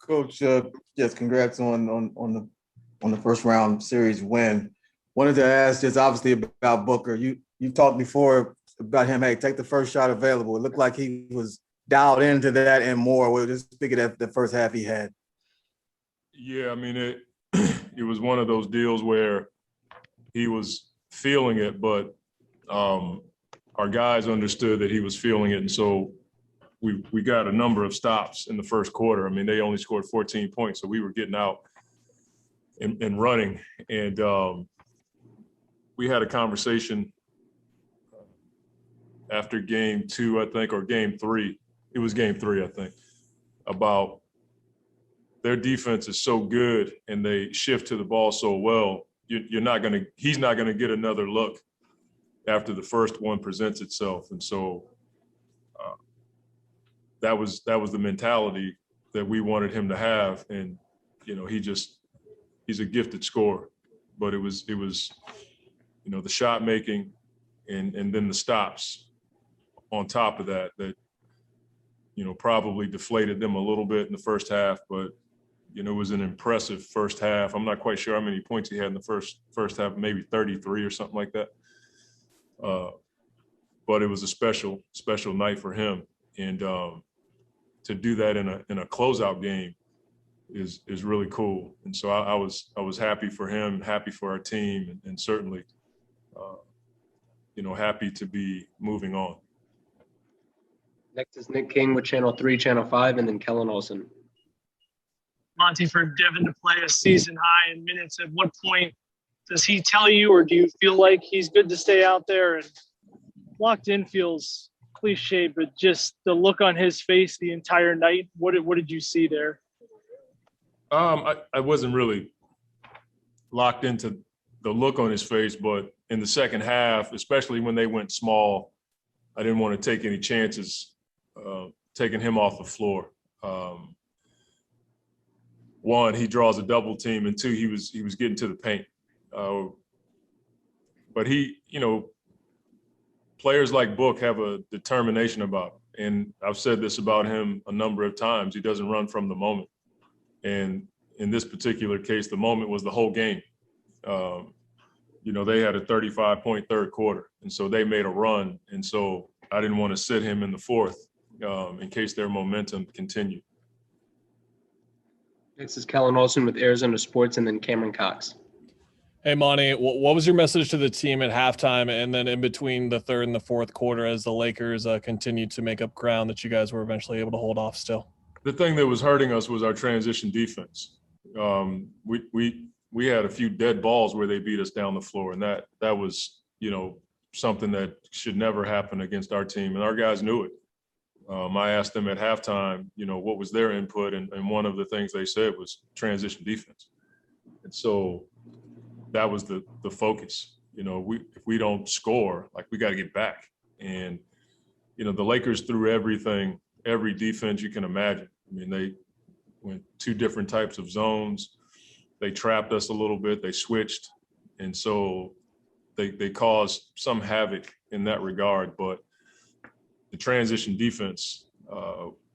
Coach, yes, congrats on the first round series win. Wanted to ask just obviously about Booker. You talked before about him. Hey, take the first shot available. It looked like he was dialed into that and more. We'll just speak of the first half he had. Yeah, I mean it was one of those deals where he was feeling it, but our guys understood that he was feeling it, and so we got a number of stops in the first quarter. I mean, they only scored 14 points, so we were getting out and running. And we had a conversation after game 2, I think, or game 3. It was game 3, I think, about their defense is so good and they shift to the ball so well. He's not going to get another look after the first one presents itself. And so that was the mentality that we wanted him to have. And, you know, he's a gifted scorer, but it was, you know, the shot making and then the stops on top of that, you know, probably deflated them a little bit in the first half, but, you know, it was an impressive first half. I'm not quite sure how many points he had in the first half, maybe 33 or something like that. But it was a special night for him. And to do that in a closeout game is really cool. And so I was happy for him, happy for our team, and certainly, you know, happy to be moving on. Next is Nick King with Channel 3, Channel 5, and then Kellen Olson. Monty, for Devin to play a season high in minutes, at what point does he tell you, or do you feel like he's good to stay out there? And locked in feels cliche, but just the look on his face the entire night, what did you see there? I wasn't really locked into the look on his face, but in the second half, especially when they went small, I didn't want to take any chances taking him off the floor. One, he draws a double team, and 2, he was getting to the paint. But he, you know, players like Book have a determination about him. And I've said this about him a number of times. He doesn't run from the moment. And in this particular case, the moment was the whole game. You know, they had a 35-point third quarter, and so they made a run. And so I didn't want to sit him in the fourth in case their momentum continued. Next is Kellen Olson with Arizona Sports, and then Cameron Cox. Hey, Monty, what was your message to the team at halftime and then in between the third and the fourth quarter as the Lakers continued to make up ground that you guys were eventually able to hold off still? The thing that was hurting us was our transition defense. We had a few dead balls where they beat us down the floor, and that was, you know, something that should never happen against our team, and our guys knew it. I asked them at halftime, you know, what was their input, and one of the things they said was transition defense. And so that was the focus. You know, if we don't score, like, we got to get back. And, you know, the Lakers threw everything, every defense you can imagine. I mean, they went 2 different types of zones. They trapped us a little bit. They switched. And so they caused some havoc in that regard. But the transition defense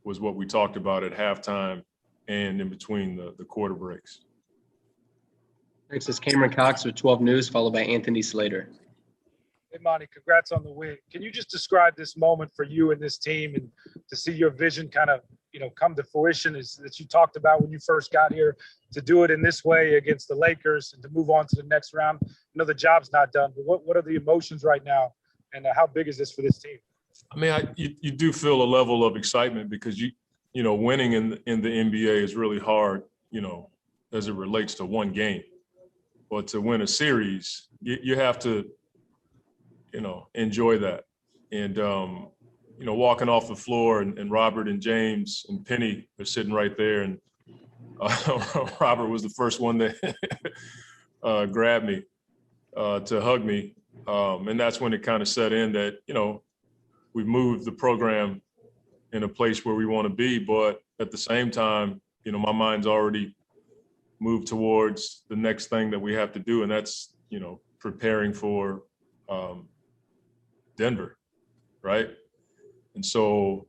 was what we talked about at halftime and in between the quarter breaks. Next is Cameron Cox with 12 News, followed by Anthony Slater. Hey, Monty, congrats on the win. Can you just describe this moment for you and this team, and to see your vision kind of, you know, come to fruition is that you talked about when you first got here, to do it in this way against the Lakers and to move on to the next round? I know the job's not done, but what are the emotions right now, and how big is this for this team? I mean, you do feel a level of excitement because you know, winning in the NBA is really hard, you know, as it relates to one game. But to win a series, you have to, you know, enjoy that. And, you know, walking off the floor and Robert and James and Penny are sitting right there. And Robert was the first one that grabbed me to hug me. And that's when it kind of set in that, you know, we've moved the program in a place where we want to be. But at the same time, you know, my mind's already moved towards the next thing that we have to do. And that's, you know, preparing for Denver, right? And so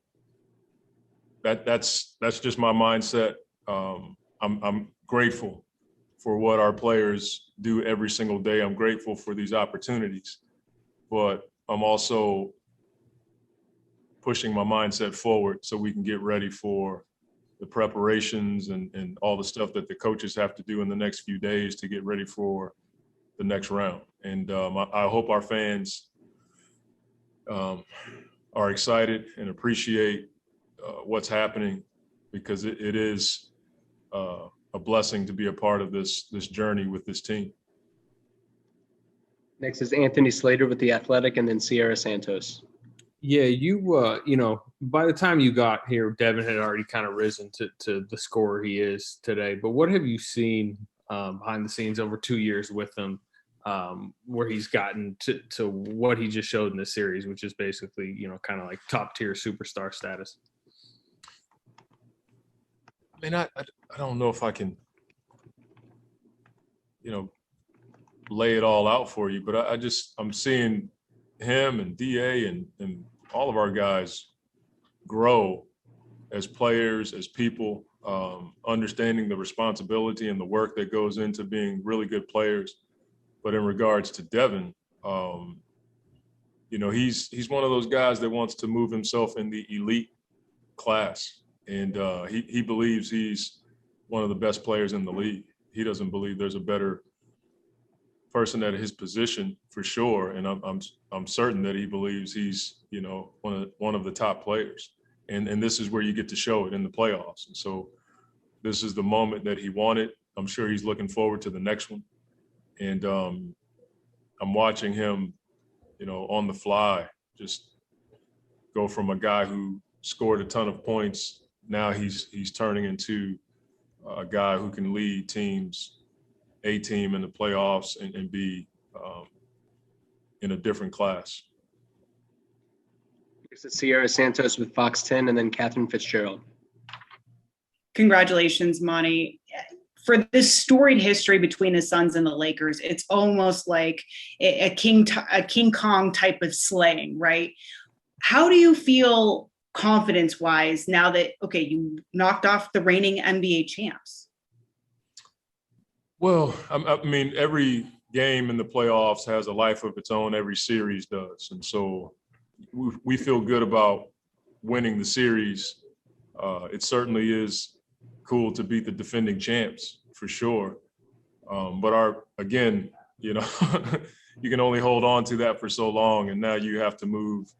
that's just my mindset I'm grateful for what our players do every single day. I'm grateful for these opportunities, but I'm also pushing my mindset forward so we can get ready for the preparations and all the stuff that the coaches have to do in the next few days to get ready for the next round. And I hope our fans are excited and appreciate what's happening, because it is a blessing to be a part of this journey with this team. Next is Anthony Slater with The Athletic, and then Sierra Santos. Yeah, you know, by the time you got here, Devin had already kind of risen to the scorer he is today. But what have you seen behind the scenes over 2 years with him, where he's gotten to what he just showed in this series, which is basically, you know, kind of like top tier superstar status? I mean, I don't know if I can, you know, lay it all out for you, but I'm seeing him and DA and all of our guys grow as players, as people, understanding the responsibility and the work that goes into being really good players. But in regards to Devin, you know, he's one of those guys that wants to move himself in the elite class. And he believes he's one of the best players in the league. He doesn't believe there's a better person at his position, for sure. And I'm certain that he believes he's, you know, one of the top players. And this is where you get to show it in the playoffs. And so this is the moment that he wanted. I'm sure he's looking forward to the next one. And I'm watching him, you know, on the fly, just go from a guy who scored a ton of points. Now he's turning into a guy who can lead teams, a team in the playoffs, and be in a different class. Next is Sierra Santos with Fox 10, and then Catherine Fitzgerald. Congratulations, Monty. For this storied history between the Suns and the Lakers, it's almost like a King Kong type of slaying, right? How do you feel confidence-wise now that, okay, you knocked off the reigning NBA champs? Well, I mean, every game in the playoffs has a life of its own. Every series does. And so we feel good about winning the series. It certainly is cool to beat the defending champs, for sure. But again, you know, you can only hold on to that for so long, and now you have to move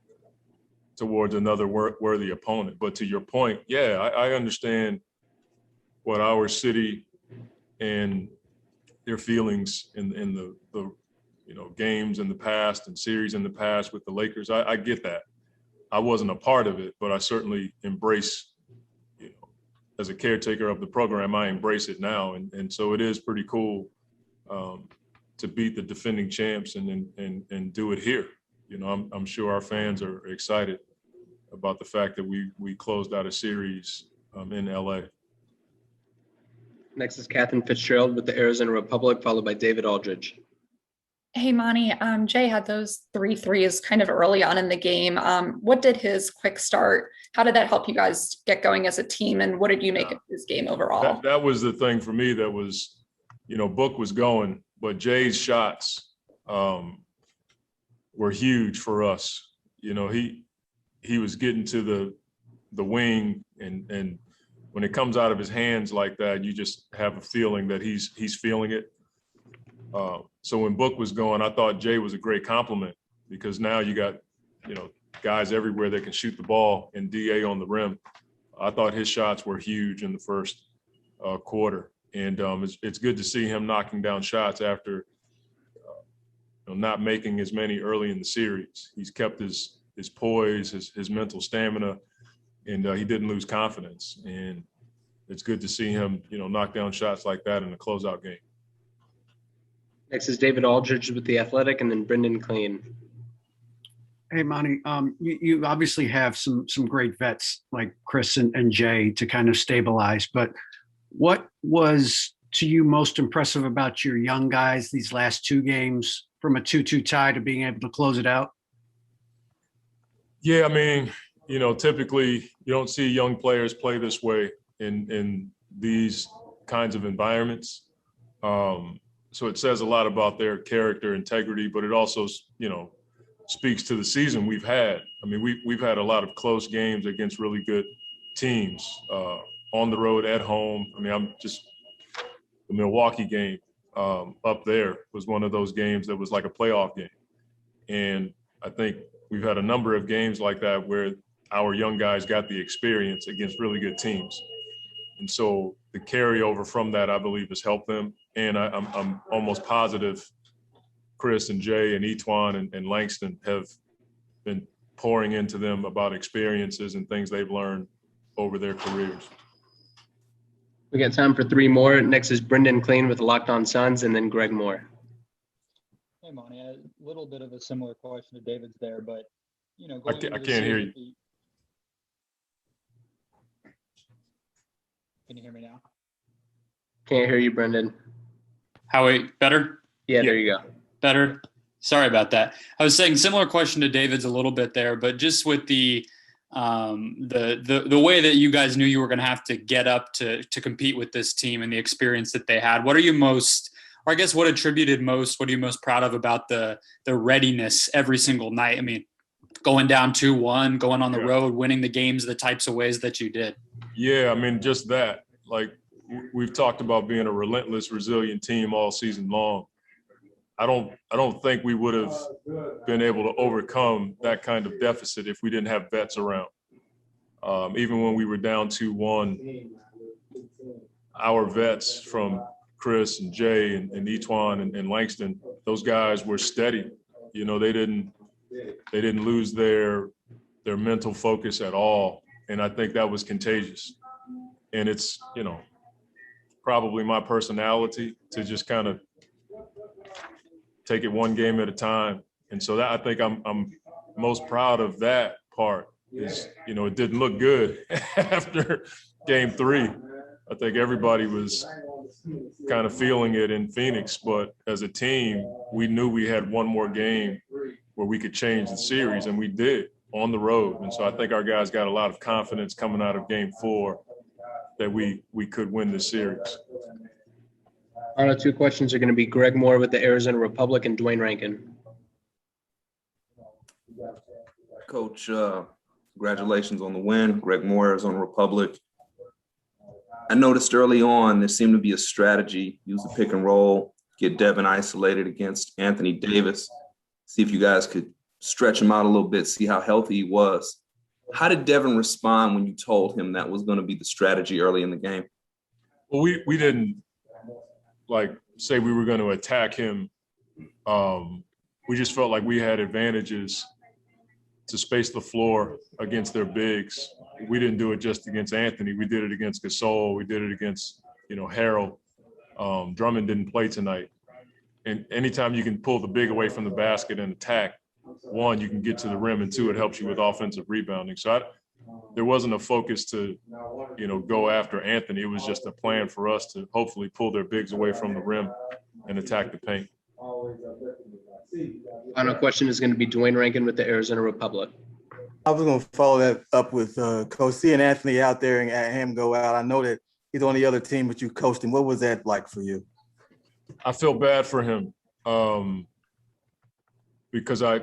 towards another worthy opponent. But to your point, yeah, I understand what our city and their feelings in the you know, games in the past and series in the past with the Lakers. I get that. I wasn't a part of it, but I certainly embrace, you know, as a caretaker of the program, I embrace it now. And so it is pretty cool to beat the defending champs and do it here. You know, I'm sure our fans are excited about the fact that we closed out a series in LA. Next is Catherine Fitzgerald with the Arizona Republic, followed by David Aldridge. Hey, Monty, Jay had those 3 threes kind of early on in the game. What did his quick start? How did that help you guys get going as a team? And what did you make of his game overall? That was the thing for me that was, you know, Book was going, but Jay's shots were huge for us. You know, he was getting to the wing, and when it comes out of his hands like that, you just have a feeling that he's feeling it. So when Book was going, I thought Jay was a great compliment, because now you got, you know, guys everywhere that can shoot the ball, and DA on the rim. I thought his shots were huge in the first quarter. And it's good to see him knocking down shots after you know, not making as many early in the series. He's kept his poise, his mental stamina, and he didn't lose confidence. And it's good to see him, you know, knock down shots like that in a closeout game. Next is David Aldridge with The Athletic, and then Brendan Clean. Hey, Monty, you obviously have some great vets like Chris and Jay to kind of stabilize, but what was to you most impressive about your young guys these last 2 games, from a 2-2 tie to being able to close it out? Yeah, I mean, you know, typically you don't see young players play this way in these kinds of environments. So it says a lot about their character, integrity, but it also, speaks to the season we've had. I mean, we've had a lot of close games against really good teams, on the road, at home. I mean, the Milwaukee game up there was one of those games that was like a playoff game. And I think we've had a number of games like that where our young guys got the experience against really good teams. And so the carryover from that, I believe, has helped them. And I'm almost positive Chris and Jay and Etwan and Langston have been pouring into them about experiences and things they've learned over their careers. We got time for 3 more. Next is Brendan Clean with Locked On Suns, and then Greg Moore. Hey, Monty, a little bit of a similar question to David's there, but, I can't hear you. Can you hear me now? Can't hear you, Brendan. Better? Yeah, there you go. Better? Sorry about that. I was saying similar question to David's a little bit there, but just with the way that you guys knew you were going to have to get up to compete with this team and the experience that they had, what are you most, or I guess what attributed most, what are you most proud of about the readiness every single night? I mean, going down 2-1, going on the road, winning the games the types of ways that you did. Yeah, I mean, just that. Like, we've talked about being a relentless, resilient team all season long. I don't think we would have been able to overcome that kind of deficit if we didn't have vets around. Even when we were down 2-1, our vets from Chris and Jay and Etwan and Langston, those guys were steady. They didn't lose their mental focus at all. And I think that was contagious. And it's, probably my personality to just kind of take it one game at a time. And so that, I think I'm most proud of that part is, it didn't look good after game 3. I think everybody was kind of feeling it in Phoenix, but as a team, we knew we had one more game where we could change the series, and we did on the road. And so I think our guys got a lot of confidence coming out of game 4 that we could win the series. Our 2 questions are going to be Greg Moore with the Arizona Republic and Dwayne Rankin. Coach, congratulations on the win. Greg Moore, Arizona Republic. I noticed early on there seemed to be a strategy, use the pick and roll, get Devin isolated against Anthony Davis, see if you guys could stretch him out a little bit, see how healthy he was. How did Devin respond when you told him that was going to be the strategy early in the game? Well, we didn't say we were going to attack him. We just felt like we had advantages to space the floor against their bigs. We didn't do it just against Anthony. We did it against Gasol. We did it against, Harrell. Drummond didn't play tonight. And anytime you can pull the big away from the basket and attack, 1, you can get to the rim, and 2, it helps you with offensive rebounding. So there wasn't a focus to, go after Anthony. It was just a plan for us to hopefully pull their bigs away from the rim and attack the paint. Final question is going to be Dwayne Rankin with the Arizona Republic. I was going to follow that up with Coach, seeing Anthony out there and him go out. I know that he's on the other team, but you coached him. What was that like for you? I feel bad for him because I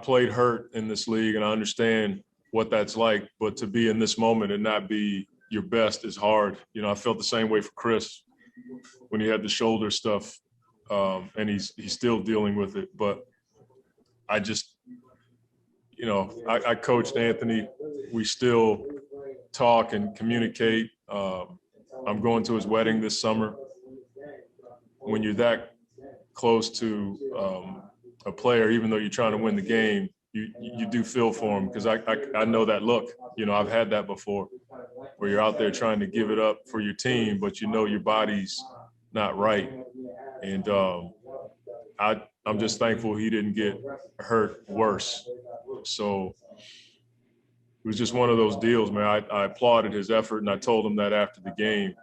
played hurt in this league, and I understand what that's like. But to be in this moment and not be your best is hard. I felt the same way for Chris when he had the shoulder stuff, and he's still dealing with it. But I just, I coached Anthony. We still talk and communicate. I'm going to his wedding this summer. When you're that close to a player, even though you're trying to win the game, you do feel for him, because I know that look. I've had that before, where you're out there trying to give it up for your team, but your body's not right. And I'm just thankful he didn't get hurt worse. So it was just one of those deals, man. I applauded his effort, and I told him that after the game.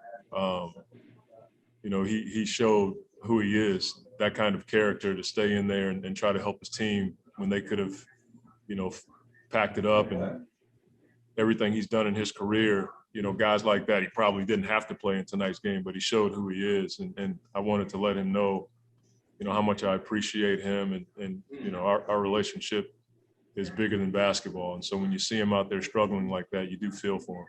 He showed who he is, that kind of character to stay in there and try to help his team when they could have, packed it up. And everything he's done in his career, you know, guys like that, he probably didn't have to play in tonight's game, but he showed who he is. And I wanted to let him know, you know, how much I appreciate him. And you know, our relationship is bigger than basketball. And so when you see him out there struggling like that, you do feel for him.